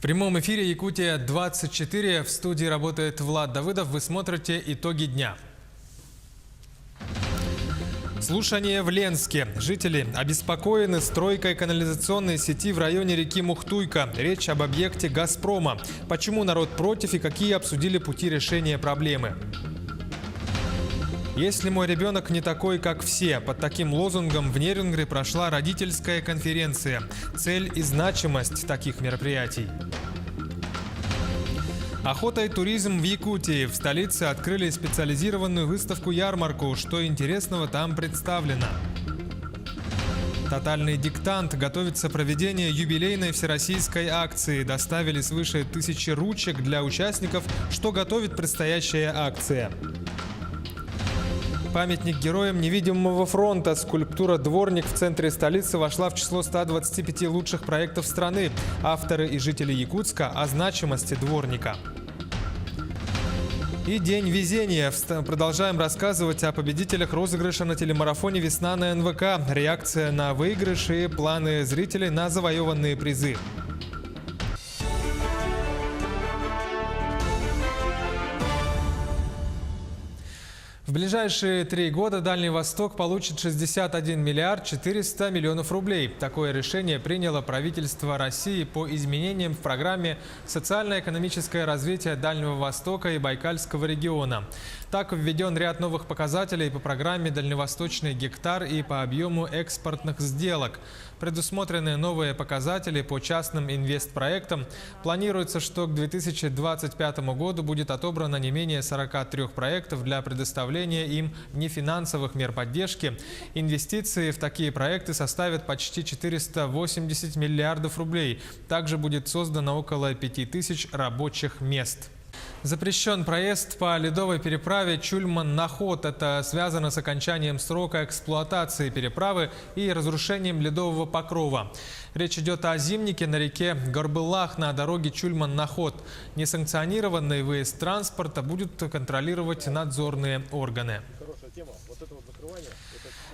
прямом эфире «Якутия-24». В студии работает Влад Давыдов. Вы смотрите «Итоги дня». Слушание в Ленске. Жители обеспокоены стройкой канализационной сети в районе реки Мухтуйка. Речь об объекте «Газпрома». Почему народ против и какие обсудили пути решения проблемы? «Если мой ребенок не такой, как все», под таким лозунгом в Нерюнгри прошла родительская конференция. Цель и значимость таких мероприятий. Охота и туризм в Якутии. В столице открыли специализированную выставку-ярмарку. Что интересного там представлено? Тотальный диктант. Готовится проведение юбилейной всероссийской акции. Доставили свыше 1000 ручек для участников. Что готовит предстоящая акция? Памятник героям невидимого фронта. Скульптура «Дворник» в центре столицы вошла в число 125 лучших проектов страны. Авторы и жители Якутска о значимости дворника. И День везения. Продолжаем рассказывать о победителях розыгрыша на телемарафоне «Весна» на НВК. Реакция на выигрыши и планы зрителей на завоеванные призы. В ближайшие 3 года Дальний Восток получит 61 миллиард 400 миллионов рублей. Такое решение приняло правительство России по изменениям в программе «Социально-экономическое развитие Дальнего Востока и Байкальского региона». Так введен ряд новых показателей по программе «Дальневосточный гектар» и по объему экспортных сделок. Предусмотрены новые показатели по частным инвестпроектам. Планируется, что к 2025 году будет отобрано не менее 43 проектов для предоставления им нефинансовых мер поддержки. Инвестиции в такие проекты составят почти 480 миллиардов рублей. Также будет создано около 5000 рабочих мест. Запрещен проезд по ледовой переправе Чульман-Нахот. Это связано с окончанием срока эксплуатации переправы и разрушением ледового покрова. Речь идет о зимнике на реке Горбылах на дороге Чульман-Нахот. Несанкционированный выезд транспорта будут контролировать надзорные органы.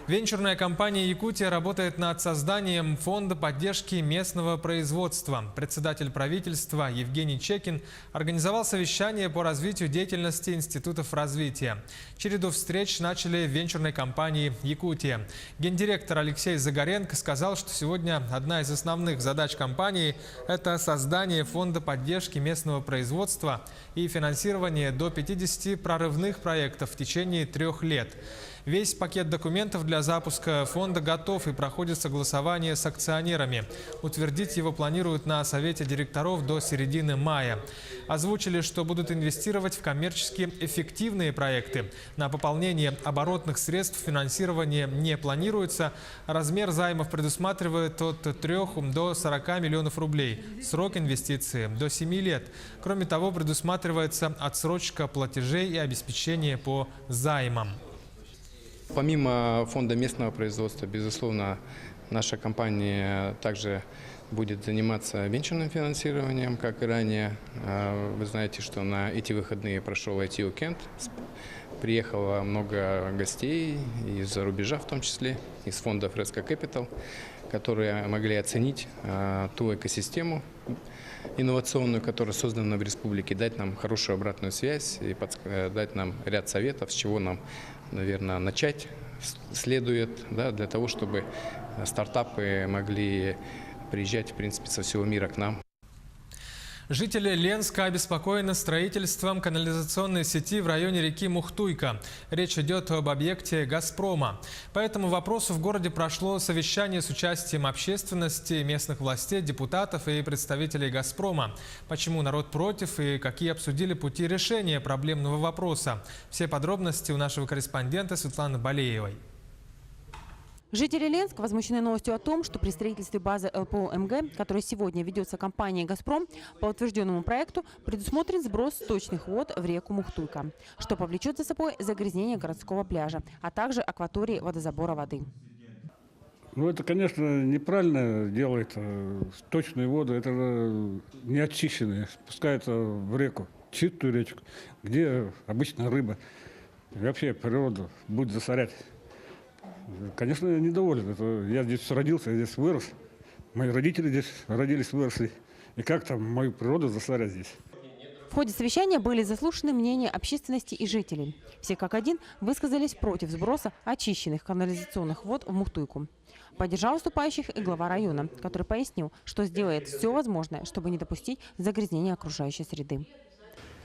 Венчурная компания «Якутия» работает над созданием фонда поддержки местного производства. Председатель правительства Евгений Чекин организовал совещание по развитию деятельности институтов развития. Череду встреч начали в венчурной компании «Якутия». Гендиректор Алексей Загоренко сказал, что сегодня одна из основных задач компании – это создание фонда поддержки местного производства и финансирование до 50 прорывных проектов в течение 3 лет. Весь пакет документов для запуска фонда готов и проходит согласование с акционерами. Утвердить его планируют на совете директоров до середины мая. Озвучили, что будут инвестировать в коммерчески эффективные проекты. На пополнение оборотных средств финансирование не планируется. Размер займов предусматривает от 3 до 40 миллионов рублей. Срок инвестиции до 7 лет. Кроме того, предусматривается отсрочка платежей и обеспечение по займам. Помимо фонда местного производства, безусловно, наша компания также будет заниматься венчурным финансированием, как и ранее. Вы знаете, что на эти выходные прошел IT-уикенд. Приехало много гостей из-за рубежа, в том числе из фонда Fresco Capital, которые могли оценить ту экосистему инновационную, которая создана в республике, дать нам хорошую обратную связь и дать нам ряд советов, с чего нам, наверное, начать следует, да, для того, чтобы стартапы могли приезжать, в принципе, со всего мира к нам. Жители Ленска обеспокоены строительством канализационной сети в районе реки Мухтуйка. Речь идет об объекте «Газпрома». По этому вопросу в городе прошло совещание с участием общественности, местных властей, депутатов и представителей «Газпрома». Почему народ против и какие обсудили пути решения проблемного вопроса? Все подробности у нашего корреспондента Светланы Балеевой. Жители Ленска возмущены новостью о том, что при строительстве базы ЛПО МГ, которая сегодня ведется компанией «Газпром», по утвержденному проекту предусмотрен сброс сточных вод в реку Мухтуйка, что повлечет за собой загрязнение городского пляжа, а также акватории водозабора воды. Ну, это, конечно, неправильно делает. Сточные воды, это не очищенные, спускаются в реку, чистую речку, где обычно рыба. И вообще природу будет засорять. Конечно, я недоволен. Я здесь родился, я здесь вырос. Мои родители здесь родились, выросли. И как там мою природу засорять здесь? В ходе совещания были заслушаны мнения общественности и жителей. Все как один высказались против сброса очищенных канализационных вод в Мухтуйку. Поддержал выступающих и глава района, который пояснил, что сделает все возможное, чтобы не допустить загрязнения окружающей среды.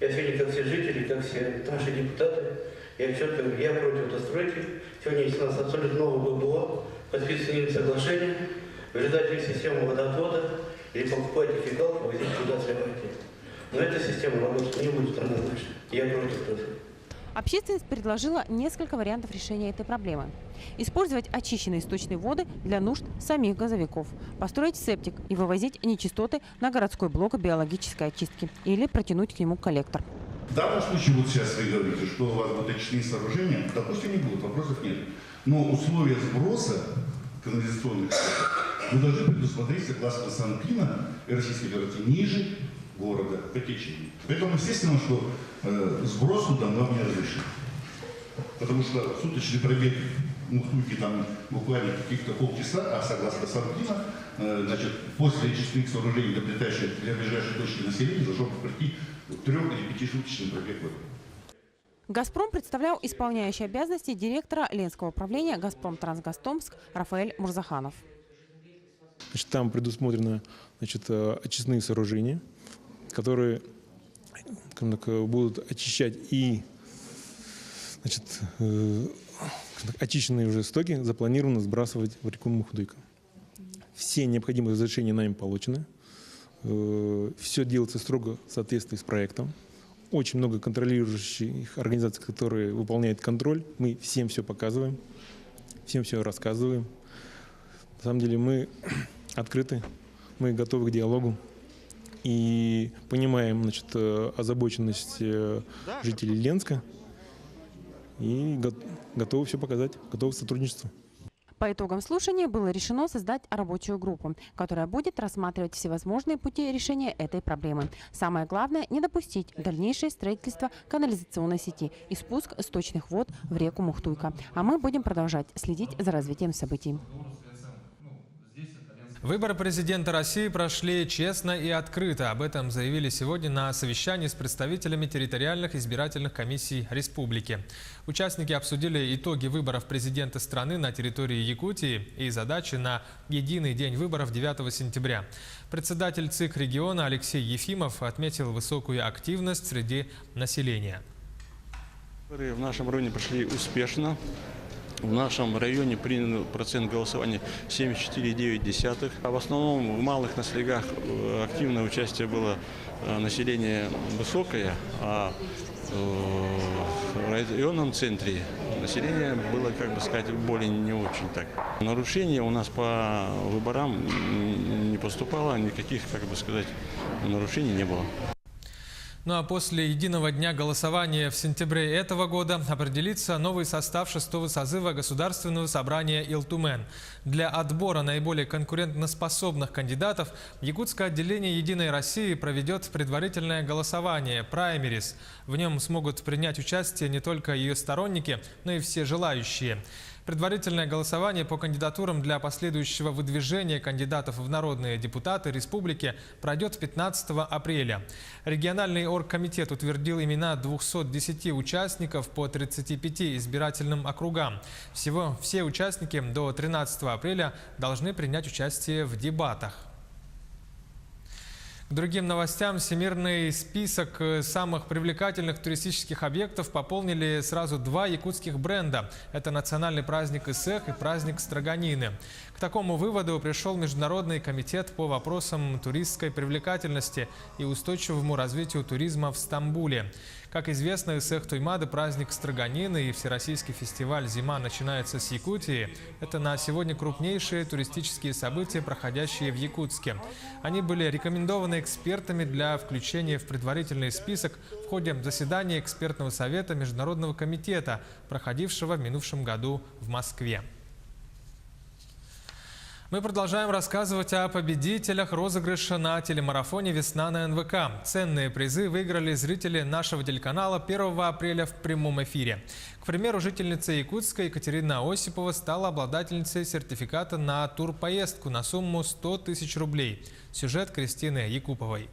Я сегодня, как все жители, как все наши депутаты, я четко говорю, я против автостройки. Сегодня есть у нас абсолютно новый ББО, подписываем соглашение, вырезать их систему водоотвода или покупайте фекалку, возить туда, сливайте. Но эта система работать не будет однозначно. Я против тоже. Общественность предложила несколько вариантов решения этой проблемы. Использовать очищенные источные воды для нужд самих газовиков, построить септик и вывозить нечистоты на городской блок биологической очистки или протянуть к нему коллектор. В данном случае, вот сейчас вы говорите, что у вас будут очистные сооружения, допустим, не будут, вопросов нет. Но условия сброса канализационных стоков вы должны предусмотреть, согласно Санпина и Российской Федерации, ниже города, по течению. Поэтому, естественно, что сброс туда нам не разрешен. Потому что суточный пробег Мухтуйки там буквально каких-то полчаса, а согласно Санпина, значит, после очистных сооружений для ближайшей точки населения должен пройти 3- или 5-суточный пробег воды. «Газпром» представлял исполняющий обязанности директора Ленского управления «Газпром-Трансгазтомск» Рафаэль Мурзаханов. Значит, там предусмотрены, значит, очистные сооружения, которые будут очищать и, значит, очищенные уже стоки запланировано сбрасывать в реку Мухтуйка. Все необходимые разрешения нами получены. Все делается строго в соответствии с проектом. Очень много контролирующих организаций, которые выполняют контроль. Мы всем все показываем, всем все рассказываем. На самом деле мы открыты, мы готовы к диалогу и понимаем, значит, озабоченность жителей Ленска и готовы все показать, готовы к сотрудничеству. По итогам слушания было решено создать рабочую группу, которая будет рассматривать всевозможные пути решения этой проблемы. Самое главное – не допустить дальнейшее строительство канализационной сети и спуск сточных вод в реку Мухтуйка. А мы будем продолжать следить за развитием событий. Выборы президента России прошли честно и открыто. Об этом заявили сегодня на совещании с представителями территориальных избирательных комиссий республики. Участники обсудили итоги выборов президента страны на территории Якутии и задачи на единый день выборов 9 сентября. Председатель ЦИК региона Алексей Ефимов отметил высокую активность среди населения. Выборы в нашем районе прошли успешно. В нашем районе принял процент голосования 74,9%. А в основном в малых населениях активное участие было население высокое, а в районном центре население было, как бы сказать, более не очень так. Нарушений у нас по выборам не поступало, никаких, как бы сказать, нарушений не было. Ну а после единого дня голосования в сентябре этого года определится новый состав 6-го созыва Государственного собрания Илтумен. Для отбора наиболее конкурентоспособных кандидатов якутское отделение «Единой России» проведет предварительное голосование «Праймерис». В нем смогут принять участие не только ее сторонники, но и все желающие. Предварительное голосование по кандидатурам для последующего выдвижения кандидатов в народные депутаты республики пройдет 15 апреля. Региональный оргкомитет утвердил имена 210 участников по 35 избирательным округам. Всего все участники до 13 апреля должны принять участие в дебатах. К другим новостям. Всемирный список самых привлекательных туристических объектов пополнили сразу два якутских бренда. Это национальный праздник Исэх и праздник Строганины. К такому выводу пришел Международный комитет по вопросам туристской привлекательности и устойчивому развитию туризма в Стамбуле. Как известно, Исэх Туймады, праздник Строганины и Всероссийский фестиваль «Зима» начинается с Якутии. Это на сегодня крупнейшие туристические события, проходящие в Якутске. Они были рекомендованы экспертами для включения в предварительный список в ходе заседания экспертного совета Международного комитета, проходившего в минувшем году в Москве. Мы продолжаем рассказывать о победителях розыгрыша на телемарафоне «Весна на НВК». Ценные призы выиграли зрители нашего телеканала 1 апреля в прямом эфире. К примеру, жительница Якутска Екатерина Осипова стала обладательницей сертификата на турпоездку на сумму 100 тысяч рублей. Сюжет Кристины Якуповой.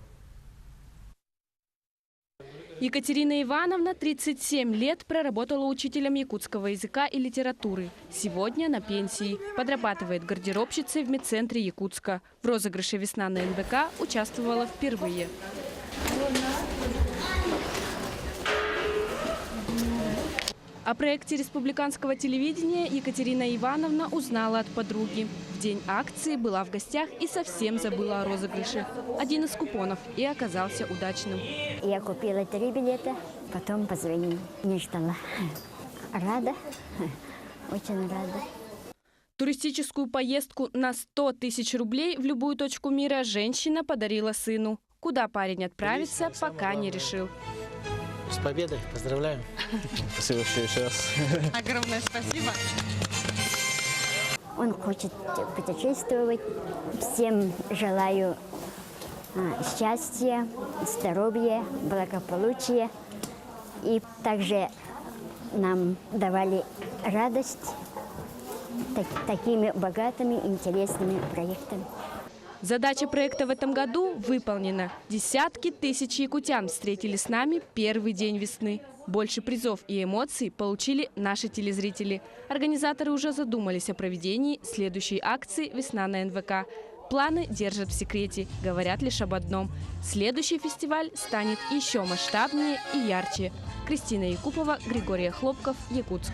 Екатерина Ивановна 37 лет проработала учителем якутского языка и литературы. Сегодня на пенсии. Подрабатывает гардеробщицей в медцентре Якутска. В розыгрыше «Весна на НВК» участвовала впервые. О проекте республиканского телевидения Екатерина Ивановна узнала от подруги. В день акции была в гостях и совсем забыла о розыгрыше. Один из купонов и оказался удачным. Я купила 3 билета, потом позвонила. Не ждала. Рада, очень рада. Туристическую поездку на 100 тысяч рублей в любую точку мира женщина подарила сыну. Куда парень отправится, пока не решил. С победой! Поздравляем! Спасибо еще раз. Огромное спасибо! Он хочет путешествовать. Всем желаю счастья, здоровья, благополучия. И также нам давали радость такими богатыми, интересными проектами. Задача проекта в этом году выполнена. Десятки тысяч якутян встретили с нами первый день весны. Больше призов и эмоций получили наши телезрители. Организаторы уже задумались о проведении следующей акции «Весна на НВК». Планы держат в секрете, говорят лишь об одном. Следующий фестиваль станет еще масштабнее и ярче. Кристина Якупова, Григорий Хлопков, Якутск.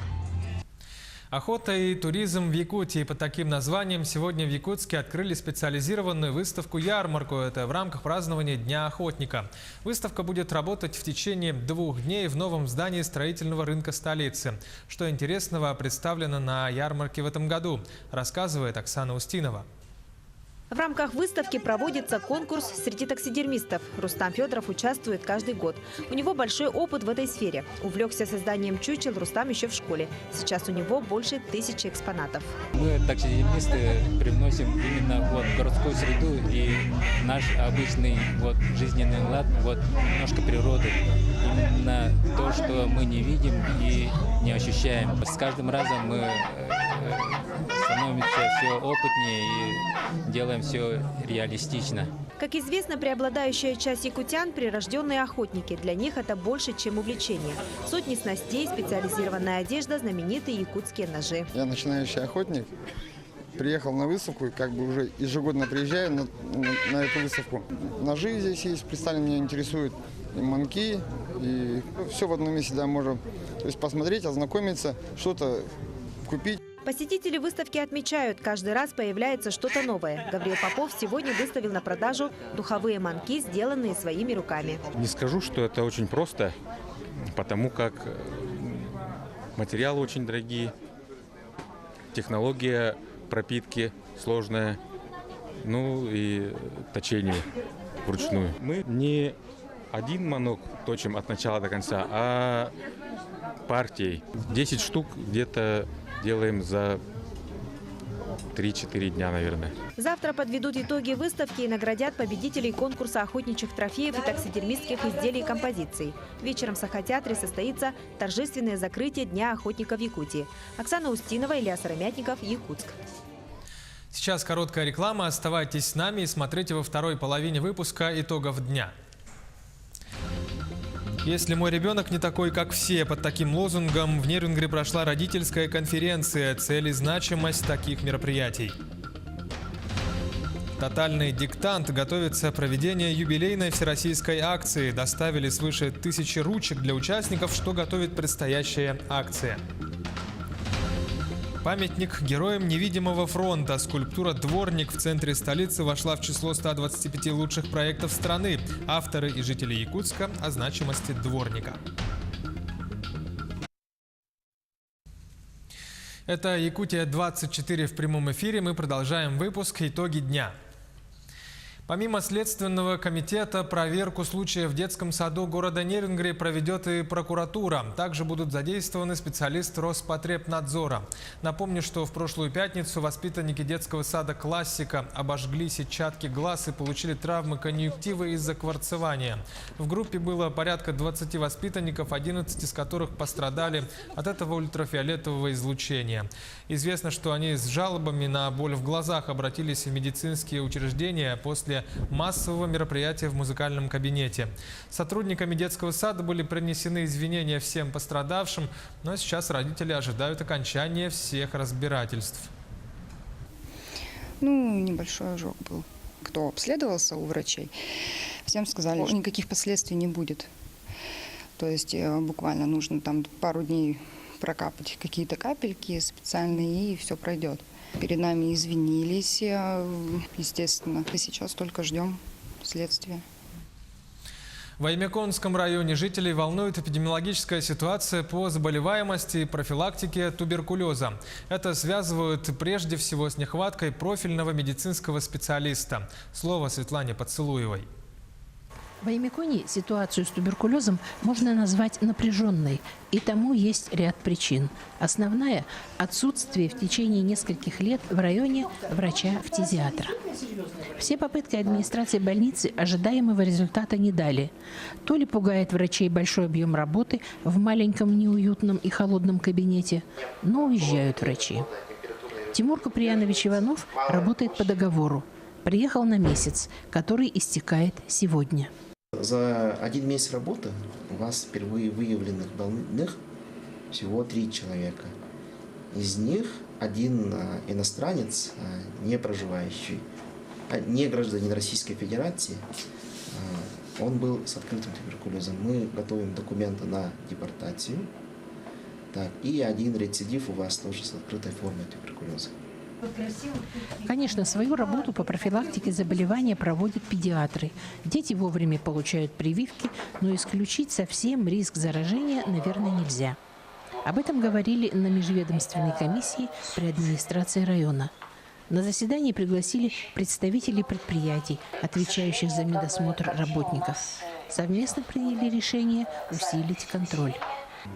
Охота и туризм в Якутии. Под таким названием сегодня в Якутске открыли специализированную выставку-ярмарку. Это в рамках празднования Дня охотника. Выставка будет работать в течение 2 дней в новом здании строительного рынка столицы. Что интересного представлено на ярмарке в этом году, рассказывает Оксана Устинова. В рамках выставки проводится конкурс среди таксидермистов. Рустам Федоров участвует каждый год. У него большой опыт в этой сфере. Увлекся созданием чучел Рустам еще в школе. Сейчас у него больше 1000 экспонатов. Мы, таксидермисты, привносим именно в городскую среду и наш обычный жизненный лад, немножко природы. Именно то, что мы не видим и не ощущаем. С каждым разом мы становимся все опытнее и делаем все реалистично. Как известно, преобладающая часть якутян – прирожденные охотники. Для них это больше, чем увлечение. Сотни снастей, специализированная одежда, знаменитые якутские ножи. Я начинающий охотник. Приехал на выставку, уже ежегодно приезжаю на эту выставку. Ножи здесь есть, представлены, меня интересуют и манки, и все в одном месте, можно посмотреть, ознакомиться, что-то купить. Посетители выставки отмечают, каждый раз появляется что-то новое. Гавриил Попов сегодня выставил на продажу духовые манки, сделанные своими руками. Не скажу, что это очень просто, потому как материалы очень дорогие, технология пропитки сложная, и точение вручную. Мы не один манок точим от начала до конца, а партией. 10 штук где-то делаем за 3-4 дня, наверное. Завтра подведут итоги выставки и наградят победителей конкурса охотничьих трофеев и таксидермистских изделий и композиций. Вечером в Сахатеатре состоится торжественное закрытие Дня охотника в Якутии. Оксана Устинова, Илья Сыромятников, Якутск. Сейчас короткая реклама. Оставайтесь с нами и смотрите во второй половине выпуска итогов дня. Если мой ребенок не такой, как все, под таким лозунгом в Нерюнгри прошла родительская конференция. Цель и значимость таких мероприятий. Тотальный диктант. Готовится проведение юбилейной всероссийской акции. Доставили свыше 1000 ручек для участников, что готовит предстоящая акция. Памятник героям невидимого фронта. Скульптура «Дворник» в центре столицы вошла в число 125 лучших проектов страны. Авторы и жители Якутска о значимости дворника. Это «Якутия-24» в прямом эфире. Мы продолжаем выпуск «Итоги дня». Помимо Следственного комитета, проверку случая в детском саду города Нерюнгри проведет и прокуратура. Также будут задействованы специалисты Роспотребнадзора. Напомню, что в прошлую пятницу воспитанники детского сада «Классика» обожгли сетчатки глаз и получили травмы конъюнктива из-за кварцевания. В группе было порядка 20 воспитанников, 11 из которых пострадали от этого ультрафиолетового излучения. Известно, что они с жалобами на боль в глазах обратились в медицинские учреждения после массового мероприятия в музыкальном кабинете. Сотрудниками детского сада были принесены извинения всем пострадавшим, но сейчас родители ожидают окончания всех разбирательств. Небольшой ожог был. Кто обследовался у врачей, всем сказали, что никаких последствий не будет. То есть буквально нужно там пару дней прокапать какие-то капельки специальные, и все пройдет. Перед нами извинились, естественно. И сейчас только ждем следствия. В Аймяконском районе жителей волнует эпидемиологическая ситуация по заболеваемости и профилактике туберкулеза. Это связывают прежде всего с нехваткой профильного медицинского специалиста. Слово Светлане Поцелуевой. В Аймяконе ситуацию с туберкулезом можно назвать напряженной, и тому есть ряд причин. Основная – отсутствие в течение нескольких лет в районе врача-фтизиатра. Все попытки администрации больницы ожидаемого результата не дали. То ли пугает врачей большой объем работы в маленьком неуютном и холодном кабинете, но уезжают врачи. Тимур Куприянович Иванов работает по договору. Приехал на месяц, который истекает сегодня. За 1 месяц работы у вас впервые выявленных больных всего 3 человека. Из них 1 иностранец, не проживающий, не гражданин Российской Федерации. Он был с открытым туберкулезом. Мы готовим документы на депортацию. И 1 рецидив у вас тоже с открытой формой туберкулеза. Конечно, свою работу по профилактике заболевания проводят педиатры. Дети вовремя получают прививки, но исключить совсем риск заражения, наверное, нельзя. Об этом говорили на межведомственной комиссии при администрации района. На заседание пригласили представителей предприятий, отвечающих за медосмотр работников. Совместно приняли решение усилить контроль.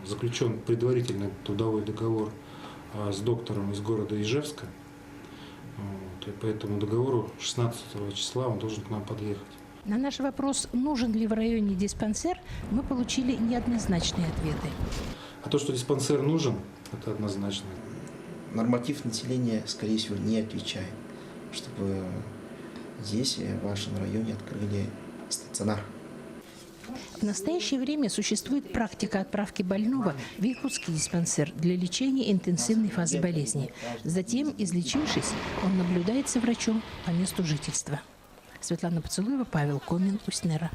Заключен предварительный трудовой договор с доктором из города Ижевска. И по этому договору 16 числа он должен к нам подъехать. На наш вопрос, нужен ли в районе диспансер, мы получили неоднозначные ответы. А то, что диспансер нужен, это однозначно. Норматив населения, скорее всего, не отвечает, чтобы здесь, в вашем районе, открыли стационар. В настоящее время существует практика отправки больного в якутский диспансер для лечения интенсивной фазы болезни. Затем, излечившись, он наблюдается врачом по месту жительства. Светлана Поцелуева, Павел Комин, Уснера.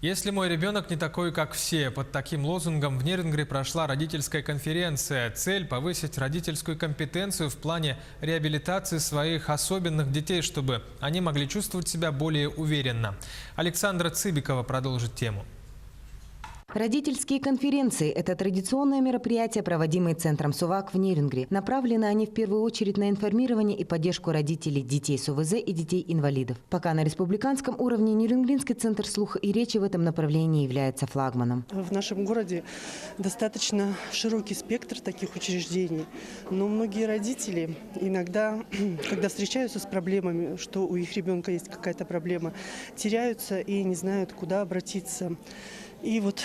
Если мой ребенок не такой, как все, под таким лозунгом в Нерюнгри прошла родительская конференция. Цель – повысить родительскую компетенцию в плане реабилитации своих особенных детей, чтобы они могли чувствовать себя более уверенно. Александра Цыбикова продолжит тему. Родительские конференции – это традиционное мероприятие, проводимое Центром СУВАК в Нерюнгри. Направлены они в первую очередь на информирование и поддержку родителей детей с ОВЗ и детей-инвалидов. Пока на республиканском уровне Нерюнгринский центр слуха и речи в этом направлении является флагманом. В нашем городе достаточно широкий спектр таких учреждений, но многие родители иногда, когда встречаются с проблемами, что у их ребенка есть какая-то проблема, теряются и не знают, куда обратиться. И вот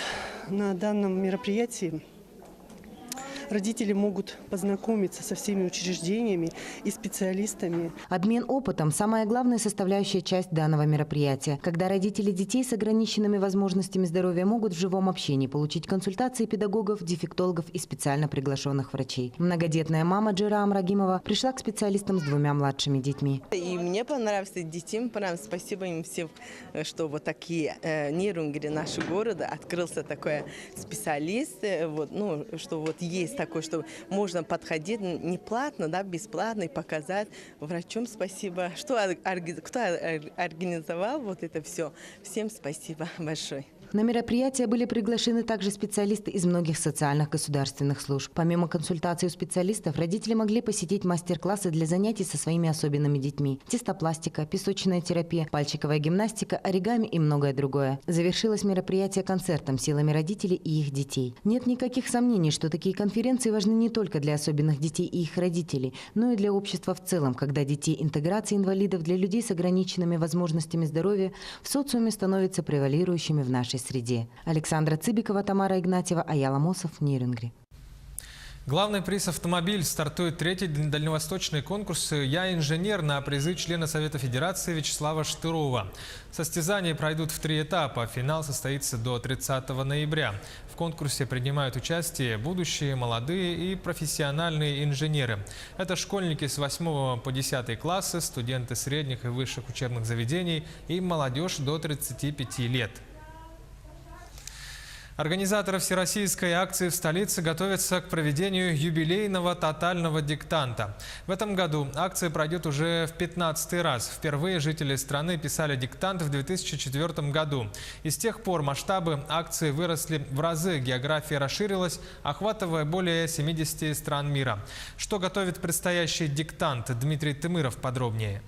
на данном мероприятии родители могут познакомиться со всеми учреждениями и специалистами. Обмен опытом – самая главная составляющая часть данного мероприятия. Когда родители детей с ограниченными возможностями здоровья могут в живом общении получить консультации педагогов, дефектологов и специально приглашенных врачей. Многодетная мама Джирам Рагимова пришла к специалистам с 2 младшими детьми. И мне понравилось, и детям понравилось. Спасибо им всем, что вот такие Нерюнгри нашего города открылся такой специалист, что вот есть такой, что можно подходить не платно, бесплатно и показать врачам. Спасибо, кто организовал вот это все. Всем спасибо большое. На мероприятие были приглашены также специалисты из многих социальных государственных служб. Помимо консультаций у специалистов, родители могли посетить мастер-классы для занятий со своими особенными детьми. Тестопластика, песочная терапия, пальчиковая гимнастика, оригами и многое другое. Завершилось мероприятие концертом силами родителей и их детей. Нет никаких сомнений, что такие конференции важны не только для особенных детей и их родителей, но и для общества в целом, когда детей интеграция инвалидов для людей с ограниченными возможностями здоровья в социуме становятся превалирующими в нашей среде. Александра Цыбикова, Тамара Игнатьева, Аяла Мосов, Нейрунгри. Главный приз «Автомобиль» стартует третий дальневосточный конкурс «Я инженер» на призы члена Совета Федерации Вячеслава Штырова. Состязания пройдут в 3 этапа. Финал состоится до 30 ноября. В конкурсе принимают участие будущие, молодые и профессиональные инженеры. Это школьники с 8 по 10 классы, студенты средних и высших учебных заведений и молодежь до 35 лет. Организаторы всероссийской акции в столице готовятся к проведению юбилейного тотального диктанта. В этом году акция пройдет уже в 15-й раз. Впервые жители страны писали диктант в 2004 году. И с тех пор масштабы акции выросли в разы, география расширилась, охватывая более 70 стран мира. Что готовит предстоящий диктант? Дмитрий Тымыров подробнее.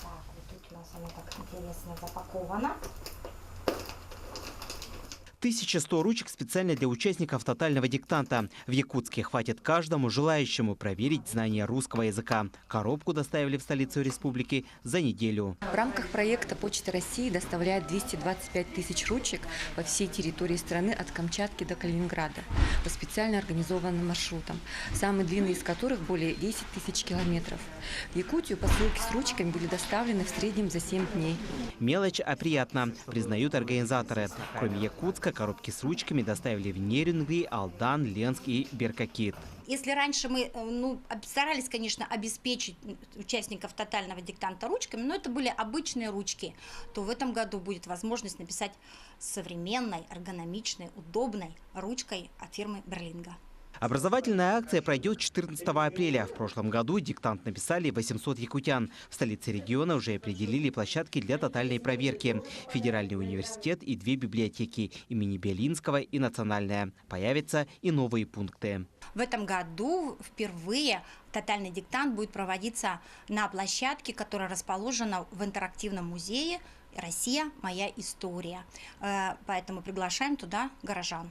Так, вот тут у нас оно так интересно запаковано. 1100 ручек специально для участников тотального диктанта. В Якутске хватит каждому желающему проверить знание русского языка. Коробку доставили в столицу республики за неделю. В рамках проекта Почта России доставляет 225 тысяч ручек по всей территории страны от Камчатки до Калининграда по специально организованным маршрутам, самый длинный из которых более 10 тысяч километров. В Якутию посылки с ручками были доставлены в среднем за 7 дней. Мелочь, а приятно, признают организаторы. Кроме Якутска, коробки с ручками доставили в Нейрунгри, Алдан, Ленск и Беркакит. Если раньше мы старались, конечно, обеспечить участников тотального диктанта ручками, но это были обычные ручки, то в этом году будет возможность написать современной, эргономичной, удобной ручкой от фирмы Берлинга. Образовательная акция пройдет 14 апреля. В прошлом году диктант написали 800 якутян. В столице региона уже определили площадки для тотальной проверки. Федеральный университет и 2 библиотеки имени Белинского и Национальная. Появятся и новые пункты. В этом году впервые тотальный диктант будет проводиться на площадке, которая расположена в интерактивном музее «Россия. Моя история». Поэтому приглашаем туда горожан.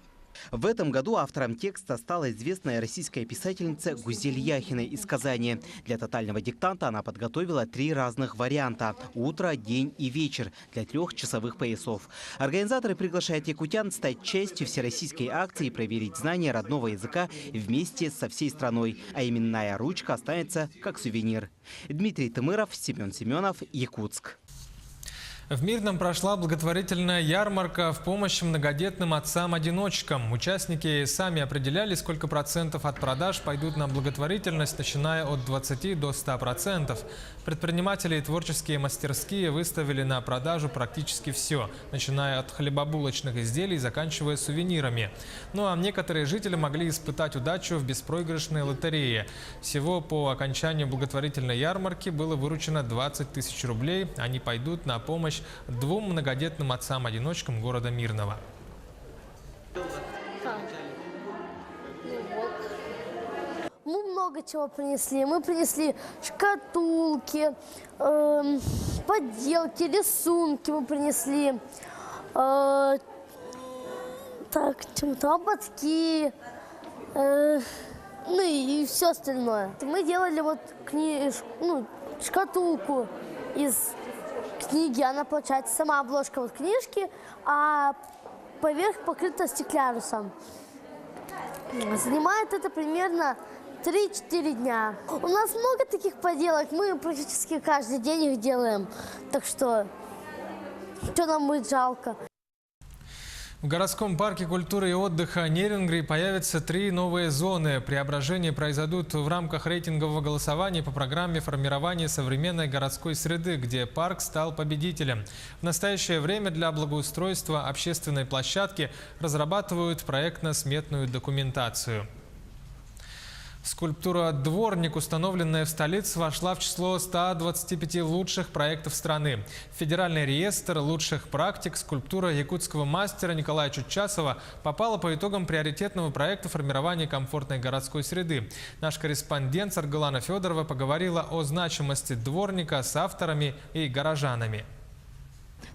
В этом году автором текста стала известная российская писательница Гузель Яхина из Казани. Для тотального диктанта она подготовила 3 разных варианта – утро, день и вечер для 3-часовых поясов. Организаторы приглашают якутян стать частью всероссийской акции и проверить знания родного языка вместе со всей страной. А именная ручка останется как сувенир. Дмитрий Тымыров, Семен Семенов, Якутск. В Мирном прошла благотворительная ярмарка в помощь многодетным отцам-одиночкам. Участники сами определяли, сколько процентов от продаж пойдут на благотворительность, начиная от 20 до 100%. Предприниматели и творческие мастерские выставили на продажу практически все, начиная от хлебобулочных изделий, заканчивая сувенирами. Ну а некоторые жители могли испытать удачу в беспроигрышной лотерее. Всего по окончанию благотворительной ярмарки было выручено 20 тысяч рублей. Они пойдут на помощь 2 многодетным отцам-одиночкам города Мирного. Мы много чего принесли. Мы принесли шкатулки, поделки, рисунки мы принесли. Ободки, ну и все остальное. Мы делали вот шкатулку из книги. Она, получается, сама обложка вот книжки, а поверх покрыта стеклярусом. Занимает это примерно 3-4 дня. У нас много таких поделок, мы практически каждый день их делаем. Так что нам будет жалко. В городском парке культуры и отдыха Нейрунгри появятся 3 новые зоны. Преображения произойдут в рамках рейтингового голосования по программе формирования современной городской среды, где парк стал победителем. В настоящее время для благоустройства общественной площадки разрабатывают проектно-сметную документацию. Скульптура «Дворник», установленная в столице, вошла в число 125 лучших проектов страны. В Федеральный реестр лучших практик скульптура якутского мастера Николая Чудчасова попала по итогам приоритетного проекта формирования комфортной городской среды. Наш корреспондент Саргалана Федорова поговорила о значимости дворника с авторами и горожанами.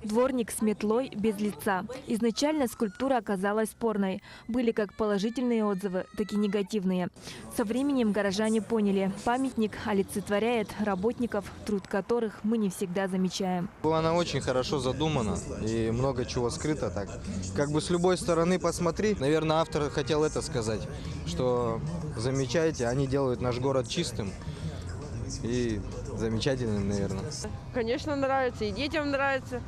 Дворник с метлой без лица. Изначально скульптура оказалась спорной. Были как положительные отзывы, так и негативные. Со временем горожане поняли, памятник олицетворяет работников, труд которых мы не всегда замечаем. Она очень хорошо задумана и много чего скрыто. Так, как бы с любой стороны посмотри, наверное, автор хотел это сказать, что замечайте, они делают наш город чистым и замечательным, наверное. Конечно, нравится, и детям нравится.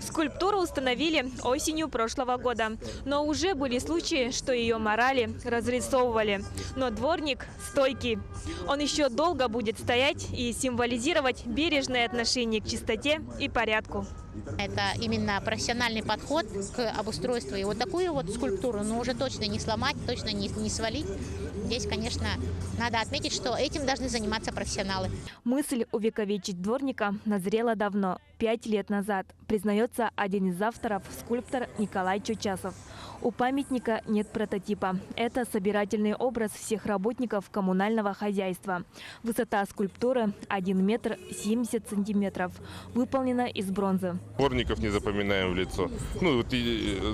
Скульптуру установили осенью прошлого года, но уже были случаи, что ее морали, разрисовывали. Но дворник стойкий. Он еще долго будет стоять и символизировать бережное отношение к чистоте и порядку. Это именно профессиональный подход к обустройству. И вот такую вот скульптуру, но уже точно не сломать, точно не свалить. Здесь, конечно, надо отметить, что этим должны заниматься профессионалы. Мысль увековечить дворника назрела давно, 5 лет назад, признается один из авторов, скульптор Николай Чудчасов. У памятника нет прототипа. Это собирательный образ всех работников коммунального хозяйства. Высота скульптуры 1 метр 70 сантиметров. Выполнена из бронзы. Дворников не запоминаем в лицо.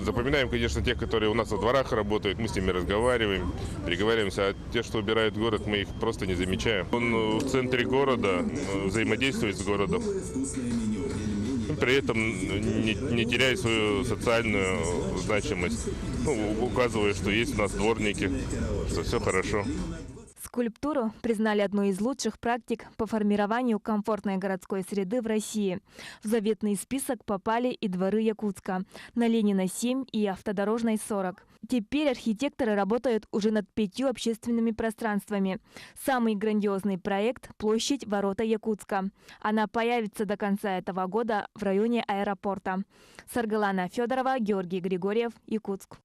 Запоминаем, конечно, тех, которые у нас во дворах работают. Мы с ними разговариваем, переговариваемся. А те, что убирают город, мы их просто не замечаем. Он в центре города, взаимодействует с городом. При этом не теряя свою социальную значимость. Указывая, что есть у нас дворники, что все хорошо. Скульптуру признали одной из лучших практик по формированию комфортной городской среды в России. В заветный список попали и дворы Якутска на Ленина 7 и Автодорожной 40. Теперь архитекторы работают уже над 5 общественными пространствами. Самый грандиозный проект – площадь Ворота Якутска. Она появится до конца этого года в районе аэропорта. Саргалана Федорова, Георгий Григорьев, Якутск.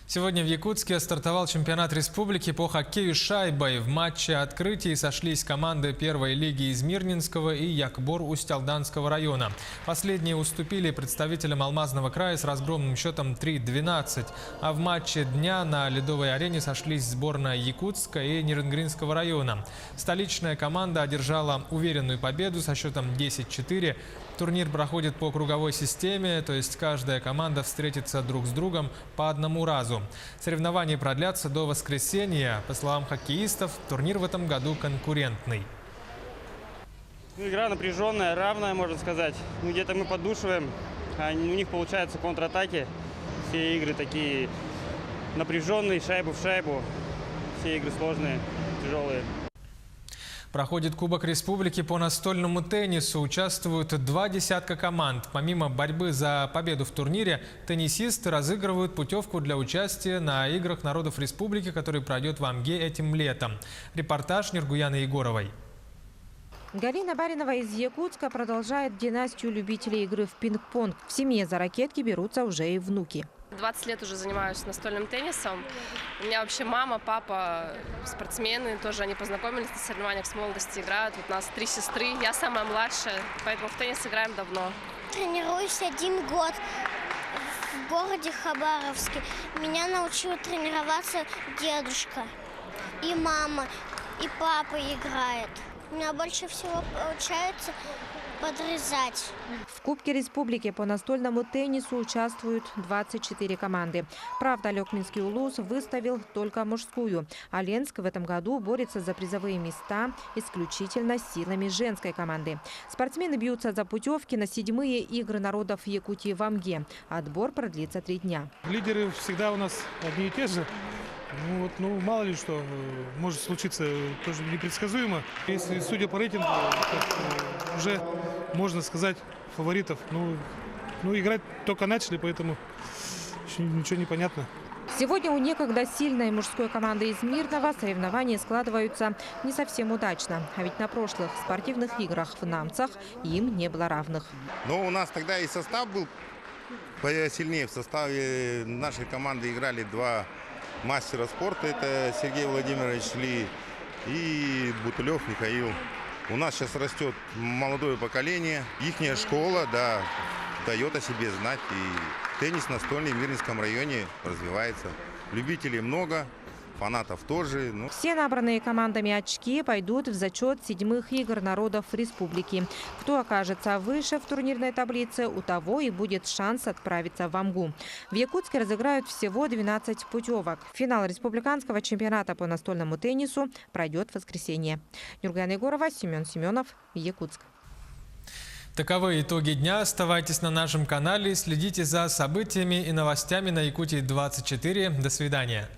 Сегодня в Якутске стартовал чемпионат республики по хоккею с шайбой. В матче открытия сошлись команды первой лиги из Мирнинского и Якбор Усть-Алданского района. Последние уступили представителям Алмазного края с разгромным счетом 3-12. А в матче дня на ледовой арене сошлись сборная Якутска и Нерюнгринского района. Столичная команда одержала уверенную победу со счетом 10-4. Турнир проходит по круговой системе, то есть каждая команда встретится друг с другом по одному разу. Соревнования продлятся до воскресенья. По словам хоккеистов, турнир в этом году конкурентный. Игра напряженная, равная, можно сказать. Где-то мы поддушиваем, а у них получаются контратаки. Все игры такие напряженные, шайбу в шайбу. Все игры сложные, тяжелые. Проходит Кубок Республики по настольному теннису. Участвуют 2 десятка команд. Помимо борьбы за победу в турнире, теннисисты разыгрывают путевку для участия на Играх народов Республики, который пройдет в Амге этим летом. Репортаж Нергуяны Егоровой. Галина Баринова из Якутска продолжает династию любителей игры в пинг-понг. В семье за ракетки берутся уже и внуки. 20 лет уже занимаюсь настольным теннисом. У меня вообще мама, папа спортсмены, тоже они познакомились на соревнованиях с молодости, играют. Вот у нас 3 сестры, я самая младшая, поэтому в теннис играем давно. Тренируюсь 1 год в городе Хабаровске. Меня научил тренироваться дедушка. И мама, и папа играет. У меня больше всего получается подрезать. В Кубке Республики по настольному теннису участвуют 24 команды. Правда, Лекминский Улус выставил только мужскую. А Ленск в этом году борется за призовые места исключительно силами женской команды. Спортсмены бьются за путевки на 7-е игры народов Якутии в Амге. Отбор продлится 3 дня. Лидеры всегда у нас одни и те же. Мало ли что может случиться, тоже непредсказуемо. Если судя по рейтингу, уже можно сказать фаворитов. Играть только начали, поэтому еще ничего не понятно. Сегодня у некогда сильной мужской команды из Мирного соревнования складываются не совсем удачно. А ведь на прошлых спортивных играх в Намцах им не было равных. Но у нас тогда и состав был посильнее. В составе нашей команды играли 2 мастера спорта, это Сергей Владимирович Ли, и Бутылев Михаил. У нас сейчас растет молодое поколение. Ихняя школа, да, дает о себе знать. И теннис настольный в Мирнинском районе развивается. Любителей много, фанатов тоже. Все набранные командами очки пойдут в зачет 7-х игр народов республики. Кто окажется выше в турнирной таблице, у того и будет шанс отправиться в Амгу. В Якутске разыграют всего 12 путевок. Финал республиканского чемпионата по настольному теннису пройдет в воскресенье. Нюрган Егорова, Семен Семенов, Якутск. Таковы итоги дня. Оставайтесь на нашем канале, следите за событиями и новостями на Якутии 24. До свидания.